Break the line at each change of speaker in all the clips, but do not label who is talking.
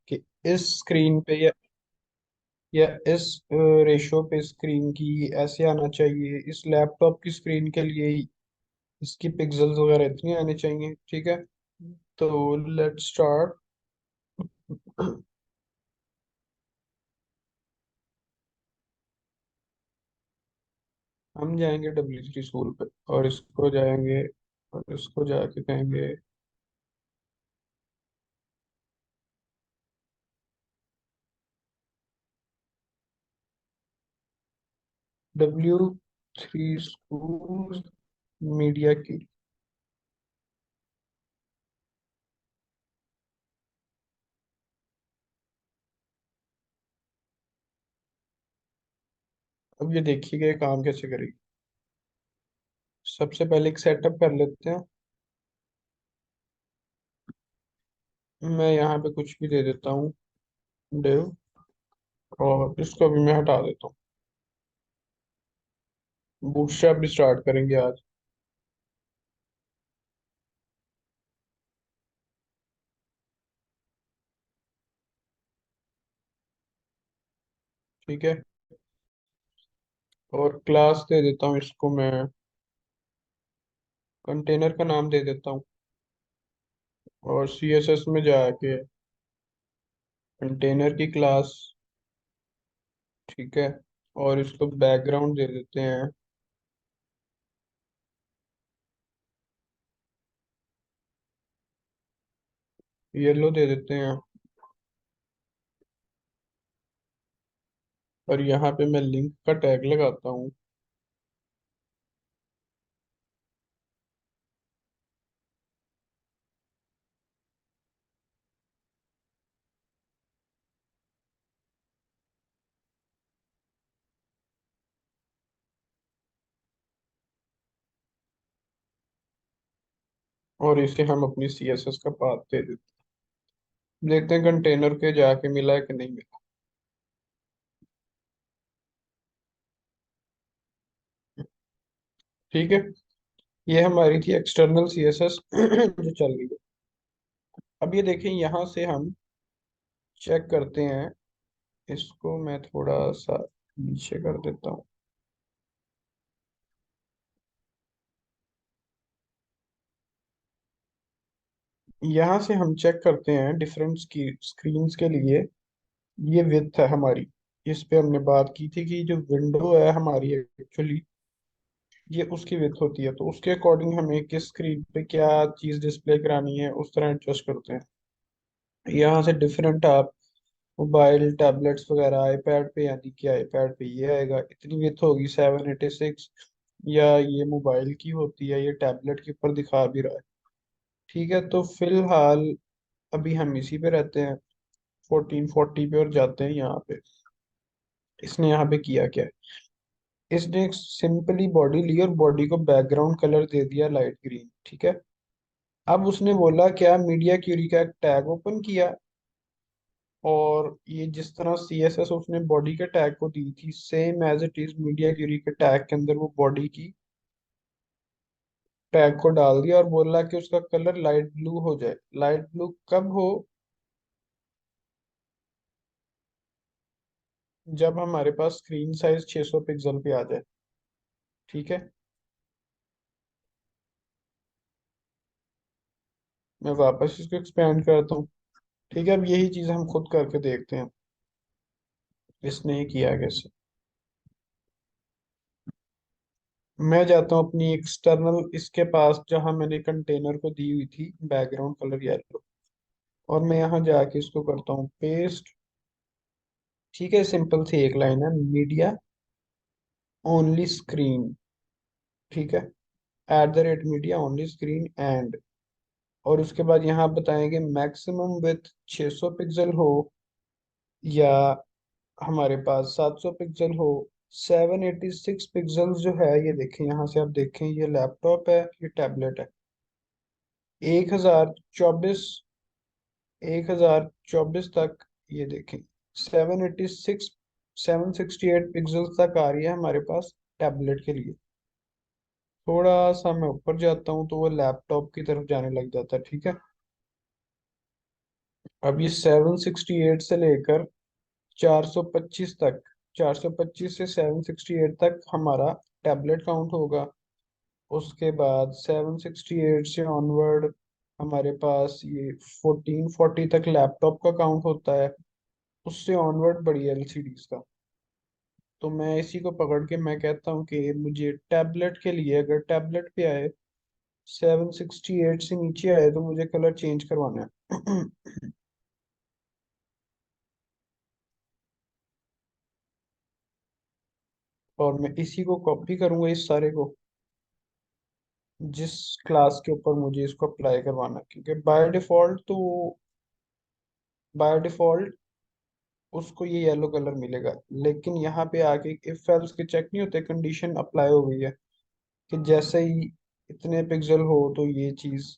कि इस स्क्रीन पे या इस रेशो पे स्क्रीन की ऐसे आना चाहिए, इस लैपटॉप की स्क्रीन के लिए इसकी पिक्सल्स वगैरह इतनी आनी चाहिए। ठीक है, तो लेट्स स्टार्ट। हम जाएंगे W3 स्कूल पे, और इसको जाएंगे और इसको जाके कहेंगे W3 स्कूल मीडिया की। अब ये देखिएगा ये काम कैसे करेगी। सबसे पहले एक सेटअप कर लेते हैं। मैं यहाँ पे कुछ भी दे देता हूँ, डिव, और इसको भी मैं हटा देता हूँ। बूटस्ट्रैप भी स्टार्ट करेंगे आज। ठीक है, और क्लास दे देता हूँ इसको मैं, कंटेनर का नाम दे देता हूँ। और CSS में जाके कंटेनर की क्लास, ठीक है, और इसको बैकग्राउंड दे देते हैं, येलो दे देते हैं। और यहाँ पे मैं लिंक का टैग लगाता हूँ। और इसे हम अपनी CSS का पाथ दे देते हैं। देखते हैं कंटेनर के जाके मिला है कि नहीं मिला। ठीक है, ये हमारी थी एक्सटर्नल CSS जो चल रही है। अब ये देखें, यहाँ से हम चेक करते हैं। इसको मैं थोड़ा सा नीचे कर देता हूँ। यहाँ से हम चेक करते हैं डिफरेंट स्क्रीन्स के लिए। ये विड्थ है हमारी, इस पे हमने बात की थी कि जो विंडो है हमारी एक्चुअली ये उसकी विड्थ होती है, तो उसके अकॉर्डिंग हमें किस स्क्रीन पे क्या चीज़ डिस्प्ले करानी है उस तरह एडजस्ट करते हैं। यहाँ से डिफरेंट आप मोबाइल टैबलेट्स वगैरह आईपैड पे, यानी कि आईपैड पे ये आएगा, इतनी विड्थ होगी 786, या ये मोबाइल की होती है, ये टैबलेट के ऊपर दिखा भी रहा है। ठीक है, तो फिलहाल अभी हम इसी पे रहते हैं, 1440 पे, और जाते हैं यहाँ पे। इसने यहाँ पे किया क्या है, इसने एक सिंपली बॉडी ली और बॉडी को बैकग्राउंड कलर दे दिया लाइट ग्रीन। ठीक है, अब उसने बोला क्या, मीडिया क्यूरी का एक टैग ओपन किया, और ये जिस तरह CSS उसने बॉडी के टैग को दी थी, same as it is media query के टैग के अंदर वो बॉडी की टैग को डाल दिया, और बोला कि उसका कलर लाइट ब्लू हो जाए। लाइट ब्लू कब हो, जब हमारे पास स्क्रीन साइज 600 पिक्सल पे आ जाए। ठीक है, मैं वापस इसको एक्सपेंड करता हूँ। ठीक है, अब यही चीज हम खुद करके देखते हैं इसने ये किया कैसे। मैं जाता हूँ अपनी एक्सटर्नल इसके पास जहां मैंने कंटेनर को दी हुई थी बैकग्राउंड कलर येलो, और मैं यहाँ जाके इसको करता हूँ पेस्ट। ठीक है, सिंपल सी एक लाइन है, मीडिया ओनली स्क्रीन। ठीक है, @मीडिया ओनली स्क्रीन एंड, और उसके बाद यहाँ आप बताएंगे मैक्सिमम विथ 600 पिक्सल हो, या हमारे पास 700 पिक्सल हो। 786 पिक्सल जो है, ये देखें, यहाँ से आप देखें, ये लैपटॉप है, ये टैबलेट है। 1024, 1024 तक, ये देखें, 786, 768 पिक्सल तक आ रही है हमारे पास टैबलेट के लिए। थोड़ा सा मैं ऊपर जाता हूँ तो वो लैपटॉप की तरफ जाने लग जाता है। ठीक है, अब ये 768 से लेकर 425 तक, 425 से 768 तक हमारा टैबलेट काउंट होगा। उसके बाद 768 से ऑनवर्ड हमारे पास ये 1440 तक लैपटॉप का काउंट होता है। उससे ऑनवर्ड बड़ी एलसीडीज का। तो मैं इसी को पकड़ के मैं कहता हूँ कि मुझे टैबलेट के लिए, अगर टैबलेट पे आए 768 से नीचे आए तो मुझे कलर चेंज करवाना है। और मैं इसी को कॉपी करूंगा इस सारे को, जिस क्लास के ऊपर मुझे इसको अप्लाई करवाना है। क्योंकि बाय डिफॉल्ट उसको ये येलो कलर मिलेगा। लेकिन यहाँ पे आके इफ एल्स के चेक नहीं होते, कंडीशन अप्लाई हो गई है कि जैसे ही इतने पिक्सल हो तो ये चीज,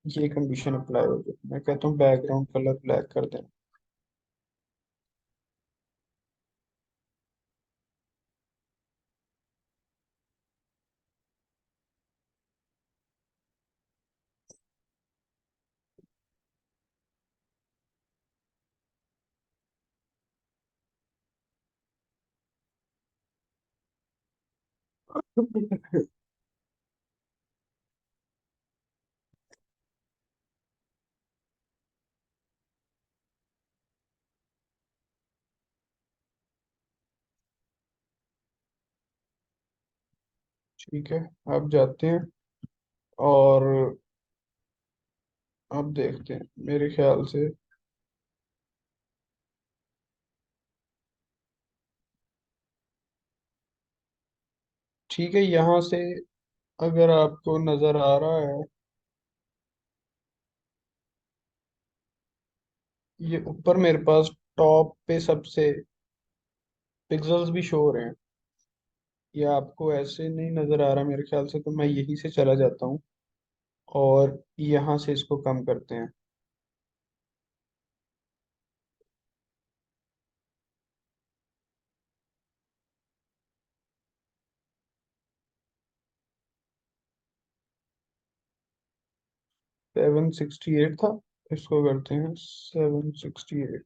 ये कंडीशन अप्लाई हो गई। मैं कहता हूँ बैकग्राउंड कलर ब्लैक कर देना। ठीक है, अब जाते हैं और अब देखते हैं मेरे ख्याल से। ठीक है, यहाँ से अगर आपको नजर आ रहा है, ये ऊपर मेरे पास टॉप पे सबसे पिक्सल्स भी शो हो रहे हैं। ये आपको ऐसे नहीं नजर आ रहा मेरे ख्याल से, तो मैं यहीं से चला जाता हूँ और यहाँ से इसको कम करते हैं। 768 था, इसको करते हैं 768।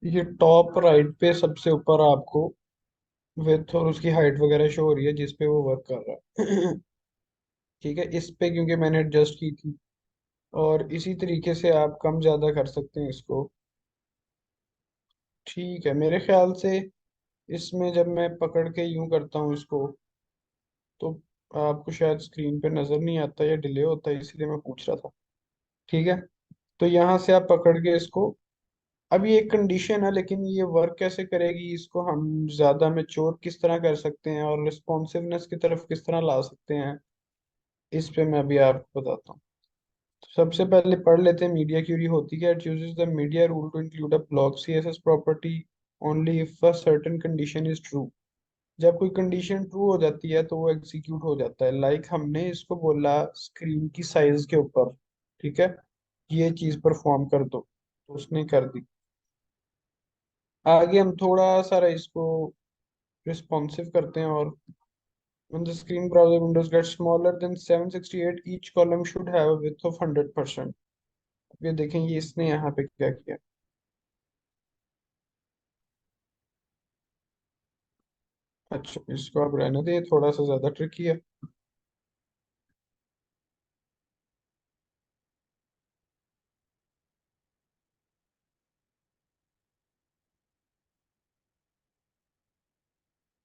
ये टॉप राइट पे सबसे ऊपर आपको विथ और उसकी हाइट वगैरह शो हो रही है जिस पे वो वर्क कर रहा है। ठीक है, इस पे क्योंकि मैंने एडजस्ट की थी। और इसी तरीके से आप कम ज्यादा कर सकते हैं इसको। ठीक है, मेरे ख्याल से इसमें जब मैं पकड़ के यूं करता हूँ इसको, तो आपको शायद स्क्रीन पे नजर नहीं आता या डिले होता है, इसलिए मैं पूछ रहा था। ठीक है, तो यहाँ से आप पकड़ के इसको, अब ये एक कंडीशन है लेकिन ये वर्क कैसे करेगी, इसको हम ज्यादा मैच्योर किस तरह कर सकते हैं और रिस्पॉन्सिवनेस की तरफ किस तरह ला सकते हैं, इस पे मैं अभी आपको बताता हूँ। तो सबसे पहले पढ़ लेते हैं मीडिया क्यूरी होती क्या। It uses the media rule to include a block CSS property only if a certain condition is true. जब कोई कंडीशन ट्रू हो जाती है तो वो एग्जीक्यूट हो जाता है। लाइक हमने इसको बोला स्क्रीन की साइज के ऊपर, ठीक है, ये चीज परफॉर्म कर दो, तो उसने कर दी। आगे हम थोड़ा सारा इसको रिस्पॉन्सिव करते हैं और when the screen browser windows get smaller than 768 each column should have a width of 100%। ये देखें, ये इसने यहाँ पे क्या किया। अच्छा, इसको आप रहने दें, थोड़ा सा ज्यादा ट्रिकी है।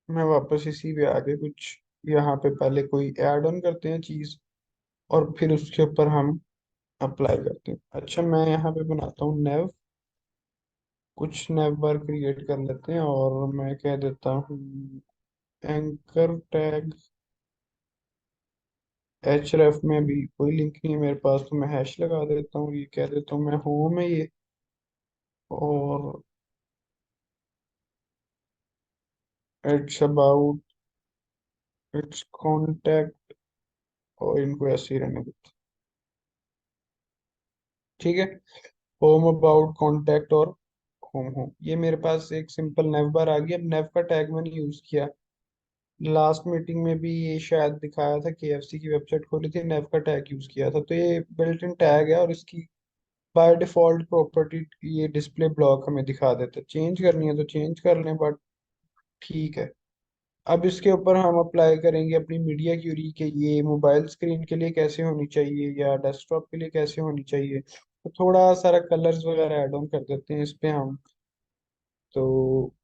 मैं वापस इसी पे आगे कुछ, यहाँ पे पहले कोई ऐड ऑन करते हैं चीज और फिर उसके ऊपर हम अप्लाई करते हैं। अच्छा, मैं यहाँ पे बनाता हूँ नेव, कुछ नेव बार क्रिएट कर लेते हैं और मैं कह देता हूँ एंकर टैग। एच रेफ में भी कोई लिंक नहीं है मेरे पास, तो मैं हैश लगा देता हूँ, ये कह देता हूँ मैं होम है ये। और इट्स अबाउट इट्स कॉन्टेक्ट, और इनको ऐसे ही रहने देते। ठीक है। होम अबाउट कॉन्टेक्ट और होम होम, ये मेरे पास एक सिंपल नेव बार आ गया। अब नेव का टैग मैंने यूज किया। लास्ट मीटिंग में भी ये शायद दिखाया था, केएफसी की वेबसाइट खोली थी, नेव का टैग यूज किया था, तो ये बिल्ट इन टैग है और इसकी बाय डिफॉल्ट प्रॉपर्टी ये डिस्प्ले ब्लॉक हमें दिखा देता है। चेंज करनी है तो चेंज कर लें, बट ठीक है। अब इसके ऊपर हम अप्लाई करेंगे अपनी मीडिया क्यूरी के, ये मोबाइल स्क्रीन के लिए कैसे होनी चाहिए या डेस्कटॉप के लिए कैसे होनी चाहिए, तो थोड़ा सारा कलर्स वगैरह ऐड ऑन कर देते हैं इस पे हम। तो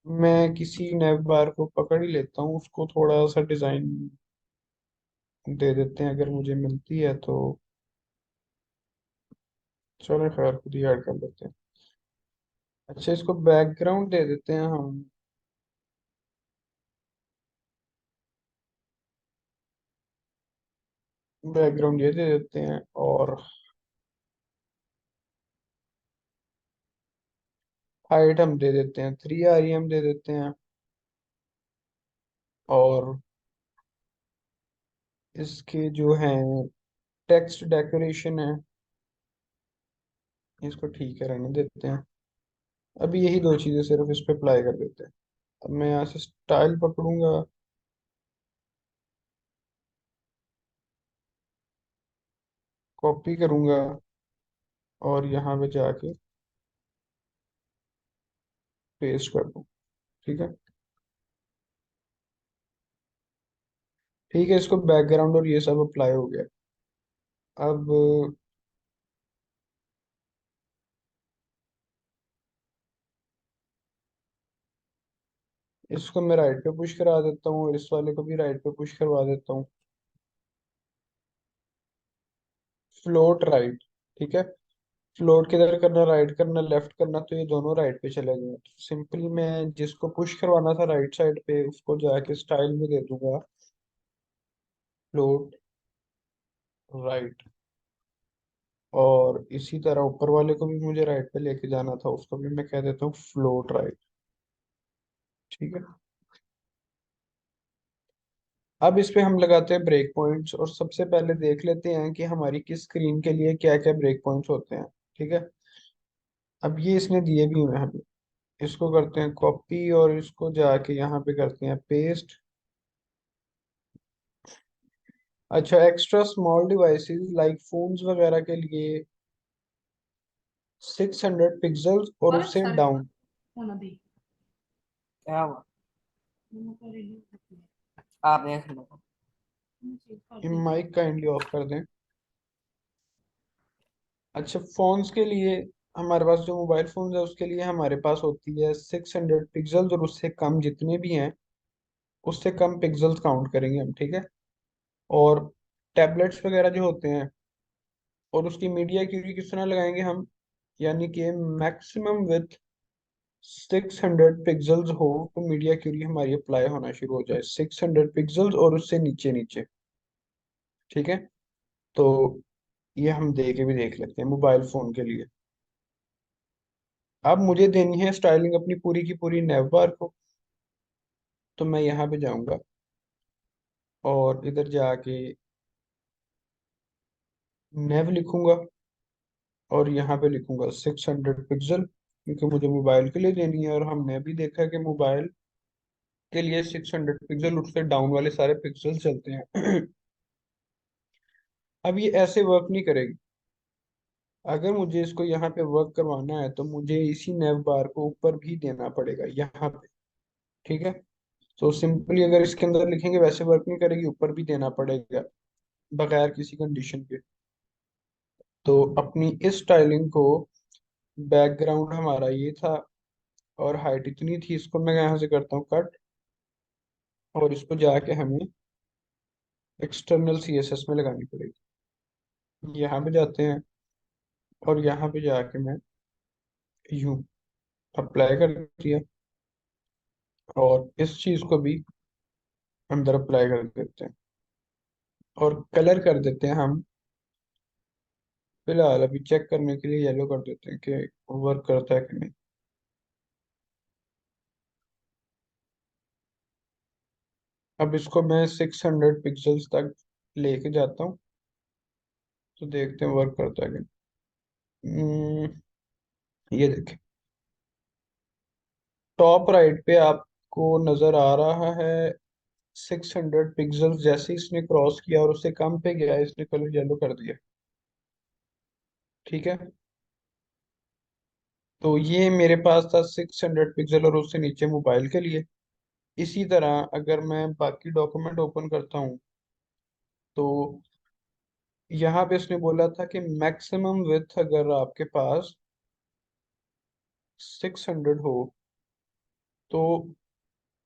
मैं किसी नेव बार को पकड़ ही लेता हूँ, उसको थोड़ा सा डिजाइन दे देते हैं अगर मुझे मिलती है तो। चलो खैर, खुद ही ऐड कर लेते हैं। अच्छा, इसको बैकग्राउंड दे देते हैं हम। बैकग्राउंड ये दे देते हैं, और हाइट हम दे देते हैं 3 REM दे देते हैं। और इसके जो है टेक्स्ट डेकोरेशन है, इसको ठीक है रहने देते हैं। अभी यही दो चीजें सिर्फ इस पे अप्लाई कर देते हैं। अब मैं यहाँ से स्टाइल पकड़ूंगा, कॉपी करूंगा, और यहाँ पे जाके पेस्ट कर दूँ। ठीक है। ठीक है, इसको बैकग्राउंड और ये सब अप्लाई हो गया। अब इसको मैं राइट पे पुश करा देता हूँ, और इस वाले को भी राइट पे पुश करवा देता हूँ। Float right. ठीक है। फ्लोट किधर करना, राइट करना, लेफ्ट करना, तो ये दोनों राइट पे चले गए। तो सिंपली मैं जिसको पुश करवाना था राइट साइड पे, उसको जाके स्टाइल में दे दूंगा फ्लोट राइट। और इसी तरह ऊपर वाले को भी मुझे राइट पे लेके जाना था, उसको भी मैं कह देता हूँ फ्लोट राइट। ठीक है। अब इस पे हम लगाते हैं ब्रेक पॉइंट्स, और सबसे पहले देख लेते हैं कि हमारी किस स्क्रीन के लिए क्या क्या ब्रेक पॉइंट्स होते हैं। ठीक है। अब ये इसने दिए भी हुए हैं हमें। इसको करते हैं कॉपी, और इसको जाके यहाँ पे करते हैं पेस्ट। अच्छा, extra small devices like phones वगैरह के लिए 600 पिक्सल्स और
और
उससे
सर
डाउन।
होना भी
क्या हुआ?
उनको रिलीज करती
आप देख लो।
है चेक कर दी।
माइक काइंडली ऑफ कर दें। अच्छा, फोन्स के लिए हमारे पास जो मोबाइल फोन्स है उसके लिए हमारे पास होती है 600 पिक्सल्स, और उससे कम जितने भी हैं उससे कम पिक्सल्स काउंट करेंगे हम। ठीक है। और टैबलेट्स वगैरह जो होते हैं, और उसकी मीडिया क्यूरी किस तरह लगाएंगे हम, यानी कि मैक्सिमम विथ 600 पिक्सल्स हो तो मीडिया क्यूरी हमारी अप्लाई होना शुरू हो जाए, 600 पिक्सल्स और उससे नीचे नीचे। ठीक है। तो ये हम दे के भी देख लेते हैं मोबाइल फोन के लिए। अब मुझे देनी है स्टाइलिंग अपनी पूरी की पूरी नेव बार को, तो मैं यहाँ पे जाऊंगा और इधर जाके नेव लिखूंगा, और यहाँ पे लिखूंगा 600 पिक्सल, क्योंकि मुझे मोबाइल के लिए देनी है, और हमने भी देखा है कि मोबाइल के लिए 600 पिक्सल, उससे डाउन वाले सारे पिक्सल चलते हैं। अब ये ऐसे वर्क नहीं करेगी। अगर मुझे इसको यहाँ पे वर्क करवाना है तो मुझे इसी नेव बार को ऊपर भी देना पड़ेगा यहाँ पे। ठीक है। तो सिंपली अगर इसके अंदर लिखेंगे वैसे वर्क नहीं करेगी, ऊपर भी देना पड़ेगा बगैर किसी कंडीशन के। तो अपनी इस स्टाइलिंग को, बैकग्राउंड हमारा ये था और हाइट इतनी थी, इसको मैं यहाँ से करता हूँ कट, और इसको जाके हमें एक्सटर्नल CSS में लगानी पड़ेगी। यहाँ पे जाते हैं, और यहाँ पे जाके मैं यूं अप्लाई कर दिया, और इस चीज को भी अंदर अप्लाई कर देते हैं, और कलर कर देते हैं हम फिलहाल अभी चेक करने के लिए येलो कर देते हैं कि वर्क करता है कि नहीं। अब इसको मैं 600 पिक्सल्स तक लेके जाता हूँ, तो देखते हैं वर्क करता है कि नहीं। ये देखें, टॉप राइट पे आपको नजर आ रहा है 600 पिक्सल्स। जैसे ही इसने क्रॉस किया और उससे कम पे गया, इसने कलर येलो कर दिया। ठीक है, तो ये मेरे पास था 600 पिक्सल और उससे नीचे मोबाइल के लिए। इसी तरह अगर मैं बाकी डॉक्यूमेंट ओपन करता हूँ, तो यहाँ पे इसने बोला था कि मैक्सिमम विथ अगर आपके पास 600 हो, तो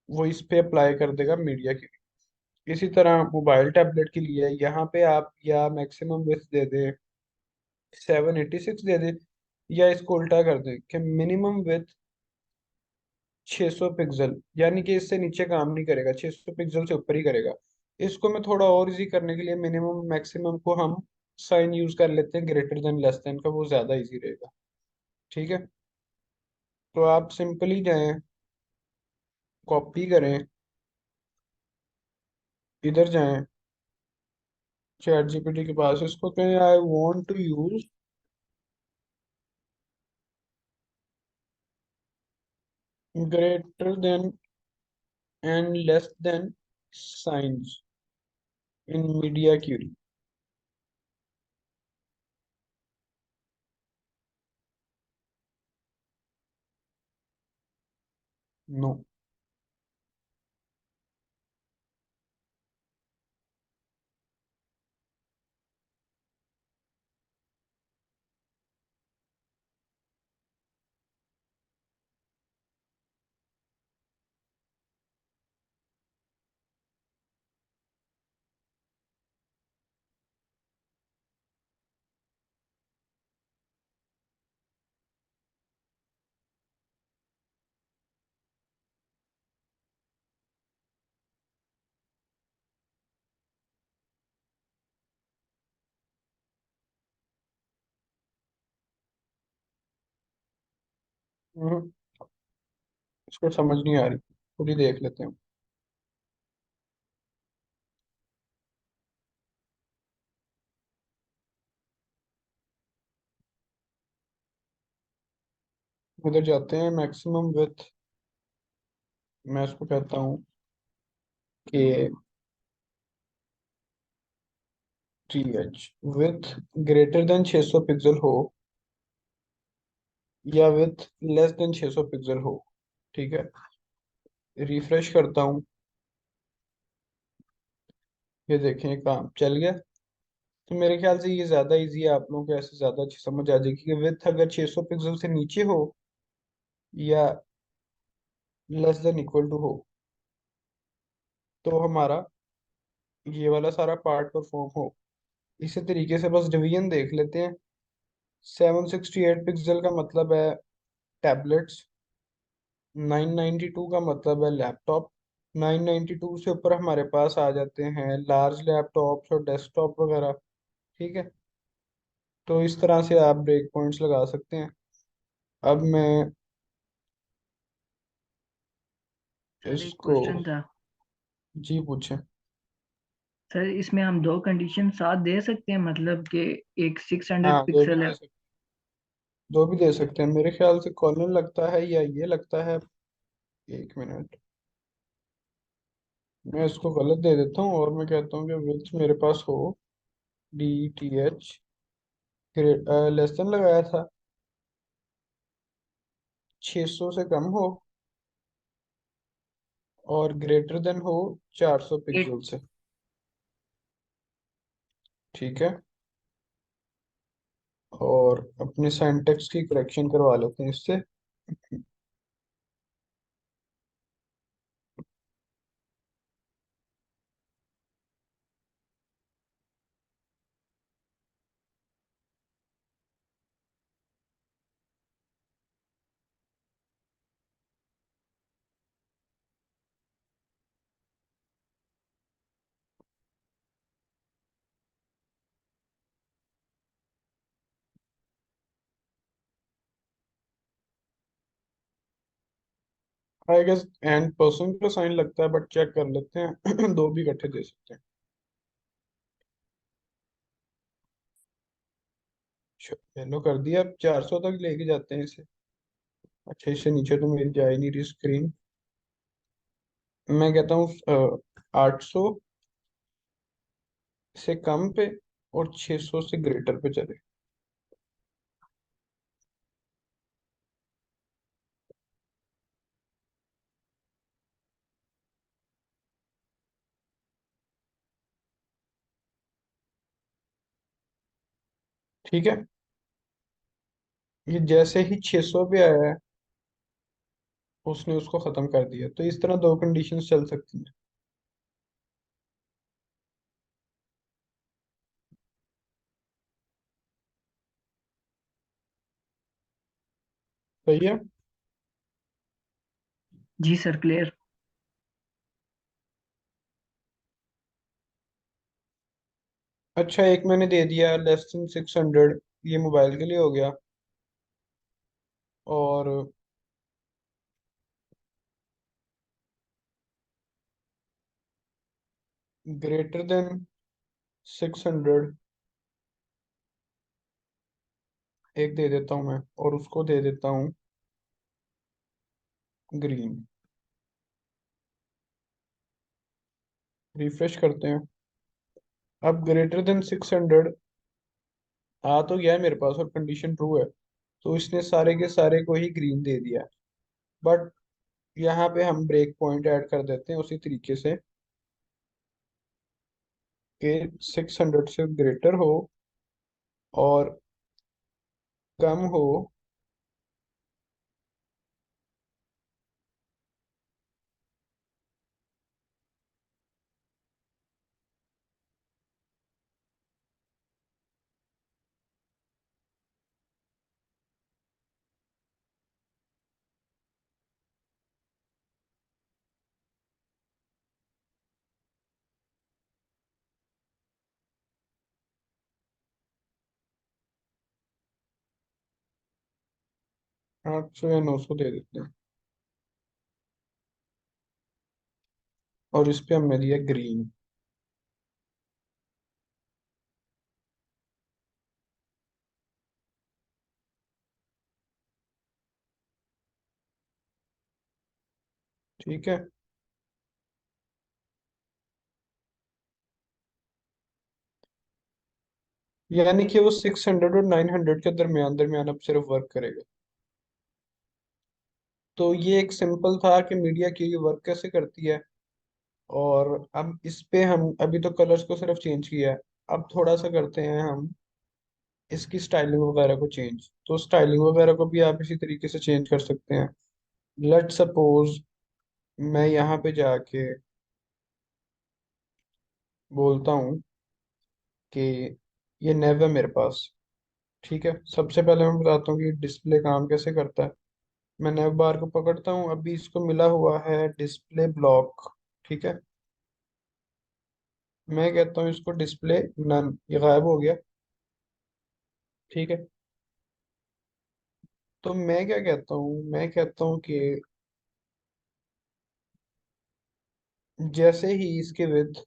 वो इस पे अप्लाई कर देगा मीडिया की। इसी तरह मोबाइल टैबलेट के लिए यहाँ पे आप या मैक्सिमम विथ दे दे 786 दे दे, या इसको उल्टा कर दे कि मिनिमम विथ 600 पिक्सल, यानी कि इससे नीचे काम नहीं करेगा, 600 पिक्सल से ऊपर ही करेगा। इसको मैं थोड़ा और इजी करने के लिए मिनिमम मैक्सिमम को हम साइन यूज कर लेते हैं ग्रेटर देन लेस देन का, वो ज्यादा इजी रहेगा। ठीक है, तो आप सिंपली जाएं, कॉपी करें, इधर जाएं चैट जीपीटी के पास, इसको कहें I want to use greater than and less than signs in media query. No. इसको समझ नहीं आ रही, खुद ही देख लेते हैं। उधर जाते हैं मैक्सिमम विथ, मैं इसको कहता हूँ कि T H with greater than 600 pixel हो, या विथ लेस देन 600 पिक्सल हो। ठीक है, रिफ्रेश करता हूँ, ये देखें काम चल गया। तो मेरे ख्याल से ये ज़्यादा इजी है, आप लोगों को ऐसे ज़्यादा अच्छी समझ आ जाएगी कि विथ अगर 600 पिक्सल से नीचे हो, या लेस देन इक्वल टू हो, तो हमारा ये वाला सारा पार्ट परफॉर्म हो। इसी तरीके से बस डिवीजन देख लेते हैं। 768 पिक्सल का मतलब है टैबलेट्स, 992 का मतलब है लैपटॉप, 992 से ऊपर हमारे पास आ जाते हैं लार्ज लैपटॉप्स और डेस्कटॉप वगैरह। ठीक है, तो इस तरह से आप ब्रेक पॉइंट्स लगा सकते हैं। अब मैं
सर एक
इसको,
क्वेश्चन था।
जी पूछें।
सर इसमें हम दो कंडीशन साथ दे सकते हैं, मतलब कि एक सिक्स
हाँ,
हंड्रेड
दो भी
पिक्सल है।
दे सकते, दो भी दे सकते हैं। मेरे ख्याल से कॉलन लगता है या ये लगता है, एक मिनट, मैं इसको गलत दे देता हूँ और मैं कहता हूँ कि विथ मेरे पास हो D T H, less than लगाया था, 600 से कम हो, और ग्रेटर देन हो 400
एट।
पिक्सल से। ठीक है, और अपने सिंटेक्स की करेक्शन करवा लेते हैं इससे। आई गेस एंड पर्सन का साइन लगता है, बट चेक कर लेते हैं। दो भी इकट्ठे दे सकते हैं। येलो कर दिया, अब 400 तक लेके जाते हैं इसे। अच्छा, इससे नीचे तो मेरी जा ही नहीं रही स्क्रीन। मैं कहता हूँ 800 से कम पे और 600 से ग्रेटर पे चले। ठीक है, ये जैसे ही 600 पे आया है उसने उसको खत्म कर दिया। तो इस तरह दो कंडीशंस चल सकती हैं। सही है।
जी सर, क्लियर।
अच्छा, एक मैंने दे दिया <600। ये मोबाइल के लिए हो गया। और greater than 600 एक दे देता हूँ मैं, और उसको दे देता हूँ ग्रीन। रिफ्रेश करते हैं। अब greater than 600 आ तो गया है मेरे पास और कंडीशन ट्रू है। तो इसने सारे के सारे को ही ग्रीन दे दिया। बट यहाँ पे हम ब्रेक पॉइंट ऐड कर देते हैं उसी तरीके से कि 600 से ग्रेटर हो और कम हो। हाँ, 800 या 900 दे देते हैं। और इस पे हमने दिया ग्रीन। ठीक है। यानी कि वो 600 और 900 के दरमियान दरमियान अब सिर्फ वर्क करेगा। तो ये एक सिंपल था कि मीडिया की वर्क कैसे करती है। और अब इस पे हम अभी तो कलर्स को सिर्फ चेंज किया है। अब थोड़ा सा करते हैं हम इसकी स्टाइलिंग वगैरह को चेंज। तो स्टाइलिंग वगैरह को भी आप इसी तरीके से चेंज कर सकते हैं। लेट सपोज मैं यहाँ पे जाके बोलता हूँ कि ये नेव है मेरे पास। ठीक है, सबसे पहले मैं बताता हूँ कि डिस्प्ले काम कैसे करता है। मैं नेव बार को पकड़ता हूँ, अभी इसको मिला हुआ है डिस्प्ले ब्लॉक। ठीक है, मैं कहता हूँ इसको डिस्प्ले नन, ये गायब हो गया। ठीक है, तो मैं क्या कहता हूँ, मैं कहता हूँ कि जैसे ही इसके विथ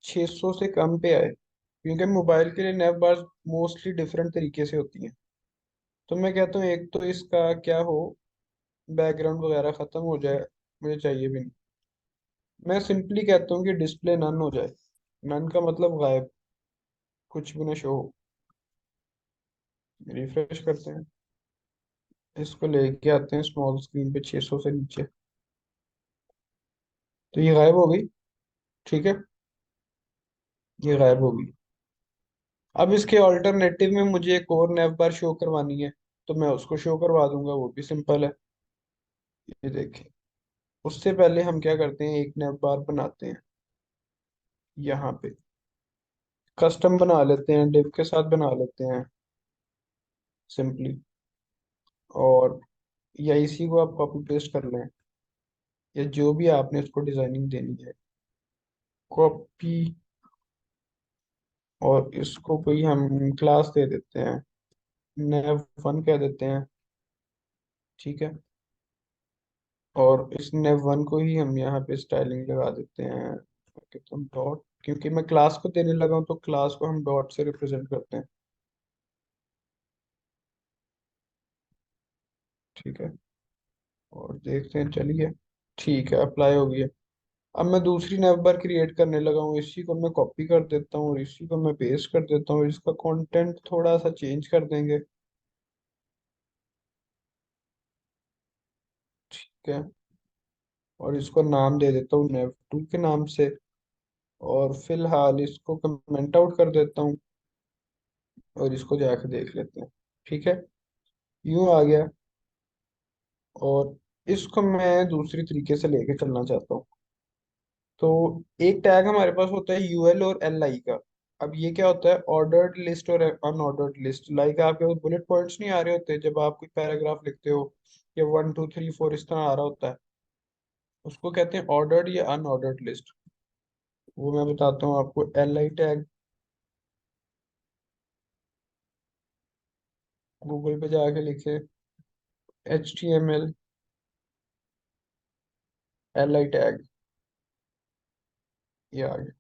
600 से कम पे आए, क्योंकि मोबाइल के लिए नैव बार मोस्टली डिफरेंट तरीके से होती हैं। तो मैं कहता हूँ एक तो इसका क्या हो, बैकग्राउंड वगैरह खत्म हो जाए, मुझे चाहिए भी नहीं। मैं सिंपली कहता हूँ कि डिस्प्ले नन हो जाए। नन का मतलब गायब, कुछ भी ना शो हो। रिफ्रेश करते हैं, इसको लेके आते हैं स्मॉल स्क्रीन पे 600 से नीचे। तो ये गायब हो गई। ठीक है, ये गायब हो गई। अब इसके ऑल्टरनेटिव में मुझे एक और नैव बार शो करवानी है, तो मैं उसको शो करवा दूंगा, वो भी सिंपल है। ये देखें। उससे पहले हम क्या करते हैं, एक नैव बार बनाते हैं यहाँ पे। कस्टम बना लेते हैं, डिव के साथ बना लेते हैं सिंपली। और या इसी को आप कॉपी पेस्ट कर लें, या जो भी आपने उसको डिजाइनिंग देनी है, कॉपी। और इसको कोई हम क्लास दे देते हैं, नैव 1 कह देते हैं। ठीक है। और इस नेव वन को ही हम यहाँ पे स्टाइलिंग लगा देते हैं, कहते हैं डॉट, क्योंकि मैं क्लास को देने लगा हूँ तो क्लास को हम डॉट से रिप्रेजेंट करते हैं। ठीक है। और देखते हैं, चलिए। ठीक है, अप्लाई हो गया। अब मैं दूसरी नैव बार क्रिएट करने लगा हूँ, इसी को मैं कॉपी कर देता हूँ और इसी को मैं पेस्ट कर देता हूँ, इसका कंटेंट थोड़ा सा चेंज कर देंगे। ठीक है। और इसको नाम दे देता हूँ नेव टू के नाम से। और फिलहाल इसको कमेंट आउट कर देता हूँ और इसको जाके देख लेते हैं। ठीक है, यूं आ गया। और इसको मैं दूसरी तरीके से लेके चलना चाहता हूँ। तो एक टैग हमारे पास होता है यूएल और एल आई का। अब ये क्या होता है, ऑर्डर्ड लिस्ट और अनऑर्डर्ड लिस्ट। लाइक आपके पास बुलेट पॉइंट्स नहीं आ रहे होते जब आप कोई पैराग्राफ लिखते हो, या 1 2 3 4 इस तरह आ रहा होता है, उसको कहते हैं ऑर्डर्ड या अनऑर्डर्ड लिस्ट। वो मैं बताता हूँ आपको। एल आई टैग, गूगल पे जाके लिखे HTML एल आई टैग, ये आ गया।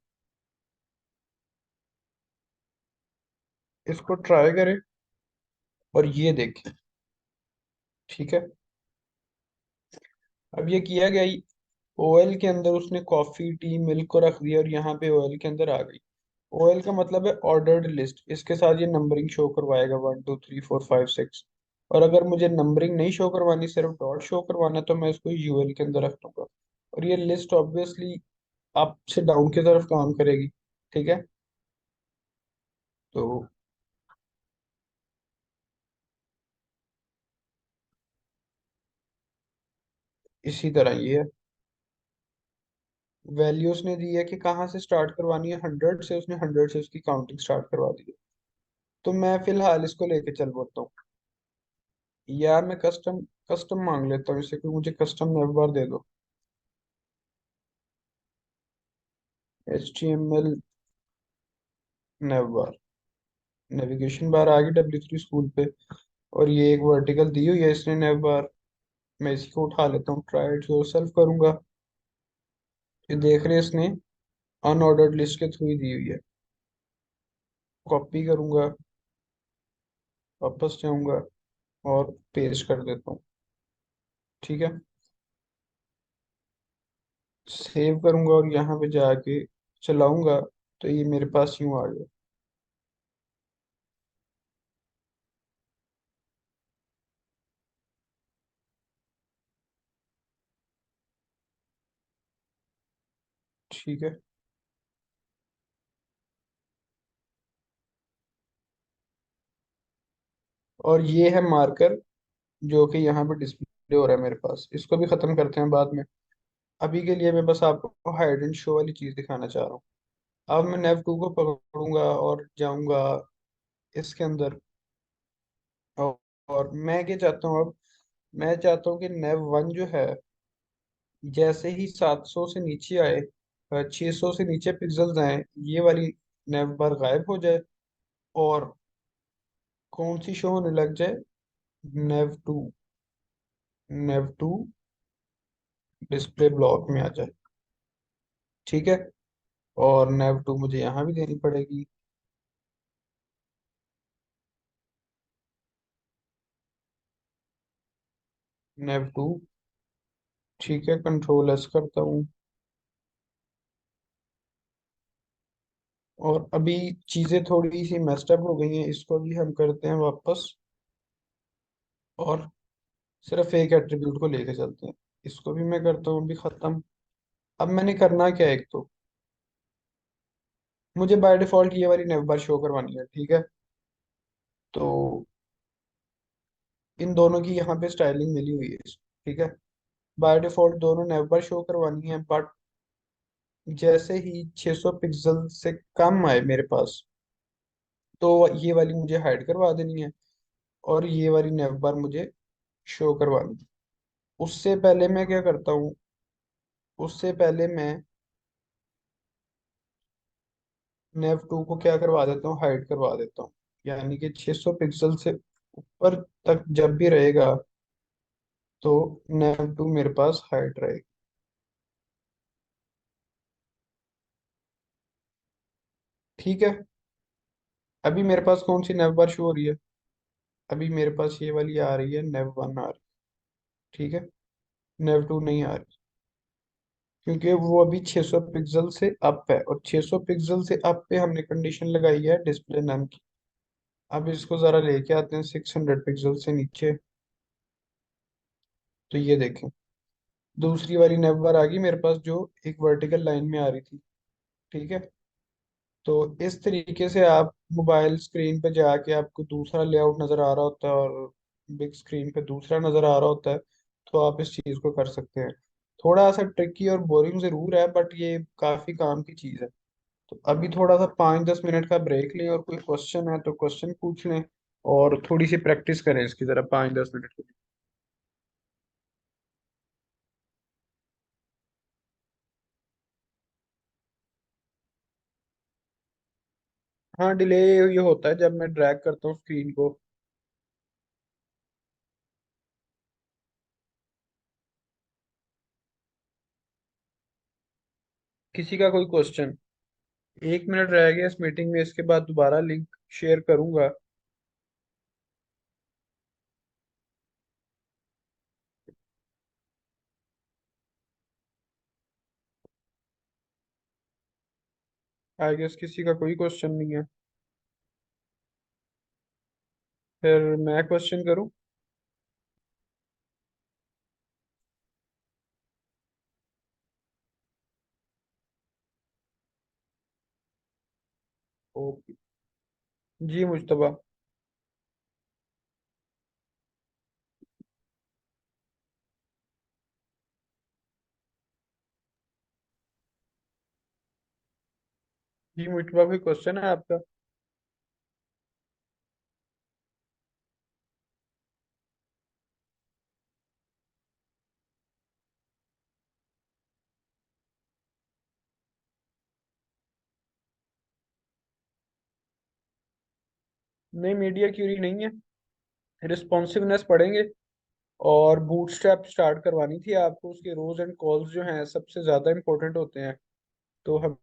इसको ट्राई करें और ये देखें। ठीक है। अब ये किया गया, ओएल के अंदर उसने कॉफी टी मिल्क को रख दिया और यहाँ पे ओएल के अंदर आ गई। ओएल का मतलब है ऑर्डर्ड लिस्ट, इसके साथ ये नंबरिंग शो करवाएगा 1 2 3 4 5 6। और अगर मुझे नंबरिंग नहीं शो करवानी, सिर्फ डॉट शो करवाना है, तो मैं इसको यूएल के अंदर रख दूंगा। और ये लिस्ट ऑब्वियसली अप से डाउन की तरफ काम करेगी। ठीक है। तो इसी तरह ये है। वैल्यू उसने दी है कि कहाँ से स्टार्ट करवानी है, 100 से, उसने 100 से उसकी काउंटिंग स्टार्ट करवा दी है। तो मैं फिलहाल इसको लेके चल बोलता हूँ। यार मैं कस्टम कस्टम मांग लेता हूँ इससे, कि मुझे कस्टम नेव बार दे दो। HTML नेव बार, नेविगेशन बार आ गई W3 स्कूल पे। और ये एक वर्टिकल दी हुई है इसने नेव बार। मैं इसी को उठा लेता हूँ, ट्राई इट योरसेल्फ करूंगा। ये देख रहे हैं, इसने अनऑर्डर्ड लिस्ट के थ्रू ही दी हुई है। कॉपी करूंगा, वापस जाऊंगा और पेस्ट कर देता हूँ। ठीक है। सेव करूंगा और यहाँ पे जाके चलाऊंगा, तो ये मेरे पास यूं आ गया। ठीक है। और ये है मार्कर, जो कि यहाँ पे डिस्प्ले हो रहा है मेरे पास। इसको भी खत्म करते हैं बाद में। अभी के लिए मैं बस आपको हाइड एंड शो वाली चीज दिखाना चाह रहा हूँ। अब मैं नेव टू को पकड़ूंगा और जाऊंगा इसके अंदर। और मैं क्या चाहता हूँ अब, मैं चाहता हूँ कि नेव वन जो है, जैसे ही 700 से नीचे आए, 600 से नीचे पिक्सल्स आए, ये वाली नेव बार गायब हो जाए। और कौन सी शो होने लग जाए, nav two. Nav two display block में आ जाए। ठीक है। और नेव टू मुझे यहाँ भी देनी पड़ेगी। नेव टू। ठीक है, कंट्रोल S करता हूँ। और अभी चीजें थोड़ी सी मेस्ड अप हो गई हैं, इसको भी हम करते हैं वापस। और सिर्फ एक एट्रीब्यूट को लेके चलते हैं। इसको भी मैं करता हूँ अभी खत्म। अब मैंने करना क्या है, एक तो मुझे बाय डिफॉल्ट ये वाली नेव बार शो करवानी है। ठीक है। तो इन दोनों की यहाँ पे स्टाइलिंग मिली हुई है। ठीक है। बाय डिफॉल्ट दोनों नेव बार शो करवानी है, बट जैसे ही 600 पिक्सल से कम आए मेरे पास, तो ये वाली मुझे हाइड करवा देनी है और ये वाली नेव बार मुझे शो करवानी है। उससे पहले मैं क्या करता हूँ, उससे पहले मैं नेव टू को क्या करवा देता हूँ, हाइड करवा देता हूँ। यानी कि 600 पिक्सल से ऊपर तक जब भी रहेगा, तो nav 2 मेरे पास हाइट रहेगी। ठीक है। अभी मेरे पास कौन सी nav बार शो हो रही है? अभी मेरे पास ये वाली आ रही है, nav 1 आ रही है। ठीक है। nav 2 नहीं आ रही, क्योंकि वो अभी 600 पिक्सल से अप है, और 600 पिक्सल से अप पे हमने कंडीशन लगाई है डिस्प्ले नन की। अब इसको जरा लेके आते हैं 600 पिक्सल से नीचे। तो ये देखें, दूसरी वाली नेवर आ गई मेरे पास, जो एक वर्टिकल लाइन में आ रही थी। ठीक है। तो इस तरीके से आप मोबाइल स्क्रीन पे जाके आपको दूसरा लेआउट नज़र आ रहा होता है, और बिग स्क्रीन पे दूसरा नज़र आ रहा होता है, तो आप इस चीज़ को कर सकते हैं। थोड़ा सा ट्रिकी और बोरिंग ज़रूर है, बट ये काफ़ी काम की चीज़ है। तो अभी थोड़ा सा 5-10 मिनट का ब्रेक लें, और कोई क्वेश्चन है तो क्वेश्चन पूछ लें, और थोड़ी सी प्रैक्टिस करें इसकी ज़रा 5-10 मिनट के लिए। हाँ, डिले ये होता है जब मैं ड्रैग करता हूँ स्क्रीन को। किसी का कोई क्वेश्चन? 1 मिनट रह गया इस मीटिंग में, इसके बाद दोबारा लिंक शेयर करूंगा। आई गेस किसी का कोई क्वेश्चन नहीं है। फिर मैं क्वेश्चन करूं? ओके। जी मुश्तबा। जी मुश्तबा, कोई क्वेश्चन है आपका? नहीं, मीडिया क्यूरी नहीं है। रिस्पॉन्सिवनेस पढ़ेंगे, और बूटस्ट्रैप स्टार्ट करवानी थी आपको। उसके रोज एंड कॉल्स जो हैं सबसे ज़्यादा इंपॉर्टेंट होते हैं। तो हम